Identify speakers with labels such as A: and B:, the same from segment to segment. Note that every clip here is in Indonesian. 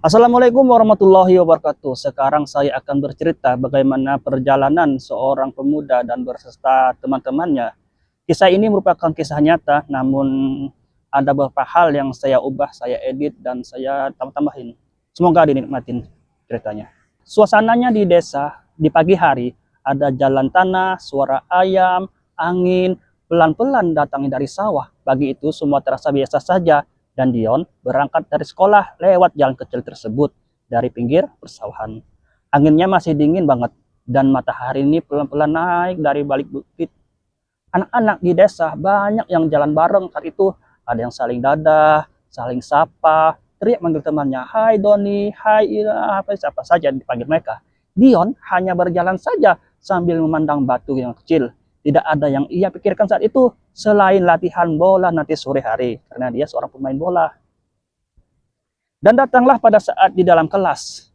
A: Assalamualaikum warahmatullahi wabarakatuh. Sekarang saya akan bercerita bagaimana perjalanan seorang pemuda dan berserta teman-temannya. Kisah ini merupakan kisah nyata, namun ada beberapa hal yang saya ubah, saya edit, dan saya tambah-tambahin. Semoga dinikmatin ceritanya. Suasananya di desa, di pagi hari, ada jalan tanah, suara ayam, angin, pelan-pelan datangnya dari sawah. Pagi itu semua terasa biasa saja, dan Dion berangkat dari sekolah lewat jalan kecil tersebut dari pinggir persawahan. Anginnya masih dingin banget, dan matahari ini pelan-pelan naik dari balik bukit. Anak-anak di desa banyak yang jalan bareng saat itu. Ada yang saling dadah, saling sapa, teriak manggil temannya, "Hai Doni, hai Ira," apa siapa saja dipanggil mereka. Dion hanya berjalan saja sambil memandang batu yang kecil. Tidak ada yang ia pikirkan saat itu selain latihan bola nanti sore hari, karena dia seorang pemain bola. Dan datanglah pada saat di dalam kelas.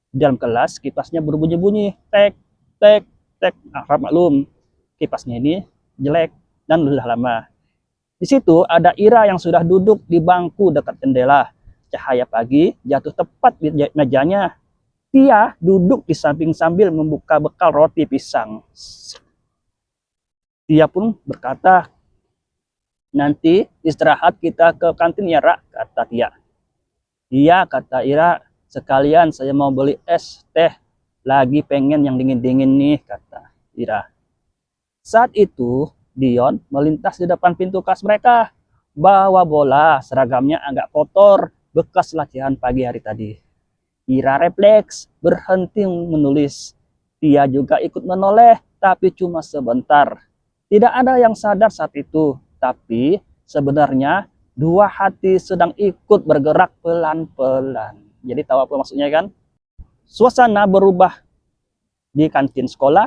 A: Di dalam kelas kipasnya berbunyi-bunyi, tek, tek, tek. Nah, maklum, kipasnya ini jelek dan sudah lama. Di situ ada Ira yang sudah duduk di bangku dekat jendela. Cahaya pagi jatuh tepat di mejanya. Dia duduk di samping sambil membuka bekal roti pisang. Dia pun berkata, "Nanti istirahat kita ke kantin ya, Ra," kata Tia. "Iya," kata Ira, "sekalian saya mau beli es teh. Lagi pengen yang dingin-dingin nih," kata Ira. Saat itu, Dion melintas di depan pintu kelas mereka. Bawa bola, seragamnya agak kotor, bekas latihan pagi hari tadi. Ira refleks, berhenti menulis. Dia juga ikut menoleh, tapi cuma sebentar. Tidak ada yang sadar saat itu, tapi sebenarnya dua hati sedang ikut bergerak pelan-pelan. Jadi tahu apa maksudnya kan? Suasana berubah di kantin sekolah,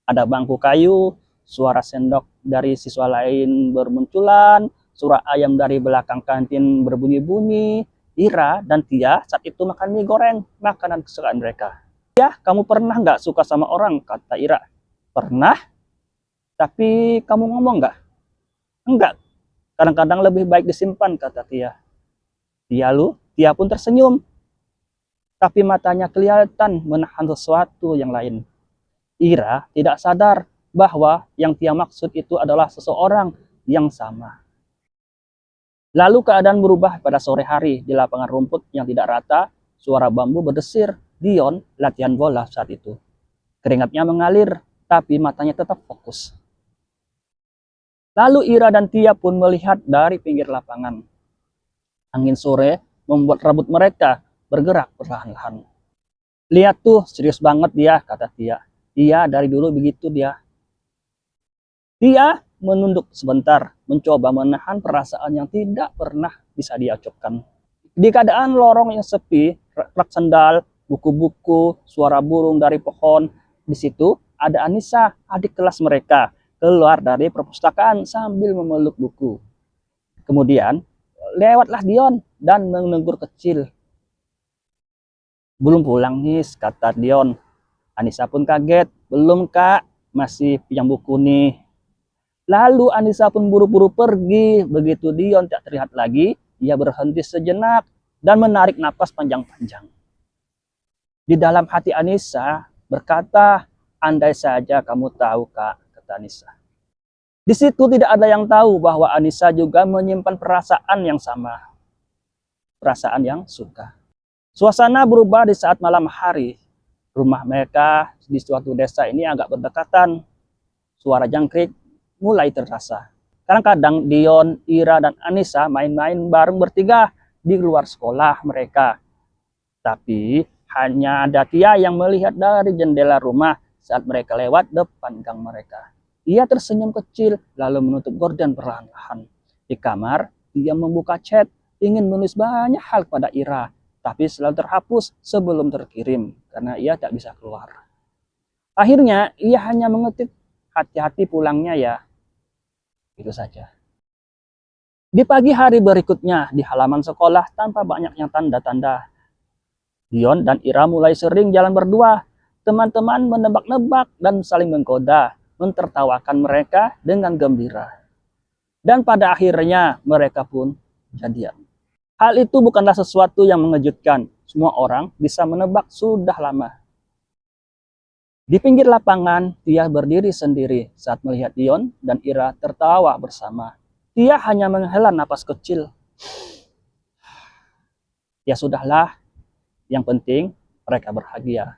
A: ada bangku kayu, suara sendok dari siswa lain bermunculan, suara ayam dari belakang kantin berbunyi-bunyi. Ira dan Tia saat itu makan mie goreng, makanan kesukaan mereka. "Ya, kamu pernah nggak suka sama orang?" kata Ira. "Pernah, tapi kamu ngomong nggak?" "Enggak, kadang-kadang lebih baik disimpan," kata Tia. Tia pun tersenyum, tapi matanya kelihatan menahan sesuatu yang lain. Ira tidak sadar bahwa yang Tia maksud itu adalah seseorang yang sama. Lalu keadaan berubah pada sore hari di lapangan rumput yang tidak rata, suara bambu berdesir. Dion latihan bola saat itu. Keringatnya mengalir, tapi matanya tetap fokus. Lalu Ira dan Tia pun melihat dari pinggir lapangan. Angin sore membuat rambut mereka bergerak perlahan-lahan. "Lihat tuh, serius banget dia," kata Tia. "Iya, dari dulu begitu dia." Dia menunduk sebentar, mencoba menahan perasaan yang tidak pernah bisa dia ucapkan. Di keadaan lorong yang sepi, rak sendal, buku-buku, suara burung dari pohon, di situ ada Anissa, adik kelas mereka, keluar dari perpustakaan sambil memeluk buku. Kemudian, lewatlah Dion dan menegur kecil. "Belum pulang nih," kata Dion. Anissa pun kaget. "Belum, Kak, masih pinjam buku nih." Lalu Anissa pun buru-buru pergi. Begitu Dion tak terlihat lagi, ia berhenti sejenak dan menarik napas panjang-panjang. Di dalam hati Anissa berkata, "Andai saja kamu tahu, Kak," kata Anissa. Di situ tidak ada yang tahu bahwa Anissa juga menyimpan perasaan yang sama. Perasaan yang suka. Suasana berubah di saat malam hari. Rumah mereka di suatu desa ini agak berdekatan. Suara jangkrik mulai terasa. Kadang-kadang Dion, Ira, dan Anissa main-main bareng bertiga di luar sekolah mereka. Tapi hanya ada Tia yang melihat dari jendela rumah saat mereka lewat depan gang mereka. Ia tersenyum kecil lalu menutup gorden perlahan-lahan. Di kamar, dia membuka chat, ingin menulis banyak hal kepada Ira, tapi selalu terhapus sebelum terkirim karena ia tak bisa keluar. Akhirnya ia hanya mengetik, "Hati-hati pulangnya ya." Itu saja. Di pagi hari berikutnya, di halaman sekolah tanpa banyaknya tanda-tanda, Dion dan Ira mulai sering jalan berdua. Teman-teman menebak-nebak dan saling menggoda, mentertawakan mereka dengan gembira. Dan pada akhirnya mereka pun jadian. Hal itu bukanlah sesuatu yang mengejutkan, semua orang bisa menebak sudah lama. Di pinggir lapangan, Tia berdiri sendiri saat melihat Dion dan Ira tertawa bersama. Tia hanya menghela napas kecil. Ya sudahlah, yang penting mereka bahagia.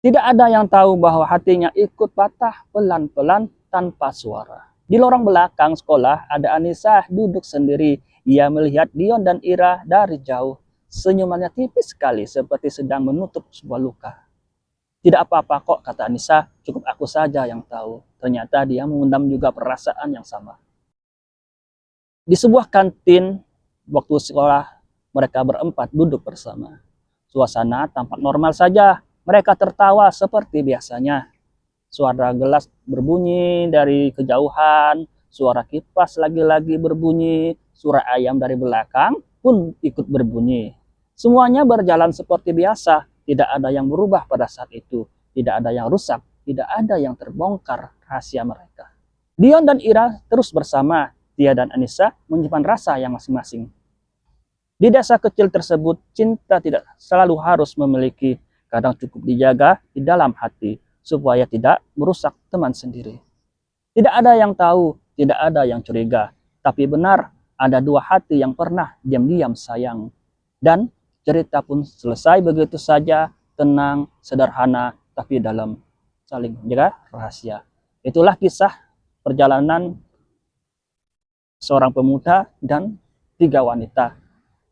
A: Tidak ada yang tahu bahwa hatinya ikut patah pelan-pelan tanpa suara. Di lorong belakang sekolah ada Anissa duduk sendiri. Ia melihat Dion dan Ira dari jauh. Senyumannya tipis sekali seperti sedang menutup sebuah luka. Tidak apa-apa kok, kata Anissa, cukup aku saja yang tahu. Ternyata dia memendam juga perasaan yang sama. Di sebuah kantin, waktu sekolah, mereka berempat duduk bersama. Suasana tampak normal saja, mereka tertawa seperti biasanya. Suara gelas berbunyi dari kejauhan, suara kipas lagi-lagi berbunyi, suara ayam dari belakang pun ikut berbunyi. Semuanya berjalan seperti biasa, tidak ada yang berubah pada saat itu, tidak ada yang rusak, tidak ada yang terbongkar rahasia mereka. Dion dan Ira terus bersama, Tia dan Anissa menyimpan rasa yang masing-masing. Di desa kecil tersebut, cinta tidak selalu harus memiliki, kadang cukup dijaga di dalam hati, supaya tidak merusak teman sendiri. Tidak ada yang tahu, tidak ada yang curiga, tapi benar ada dua hati yang pernah diam-diam sayang. Dan cerita pun selesai begitu saja, tenang, sederhana, tapi dalam saling menjaga rahasia. Itulah kisah perjalanan seorang pemuda dan 3 wanita.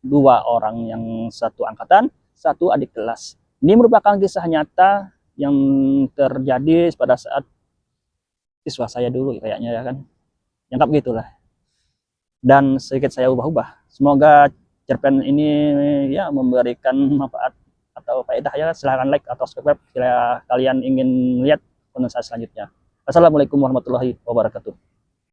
A: 2 orang yang satu angkatan, 1 adik kelas. Ini merupakan kisah nyata yang terjadi pada saat siswa saya dulu kayaknya ya kan. Yang gitulah. Dan sedikit saya ubah-ubah. Semoga cerpen ini ya memberikan manfaat atau faedah ya. Silahkan like atau subscribe jika kalian ingin lihat konten saya selanjutnya. Assalamualaikum warahmatullahi wabarakatuh.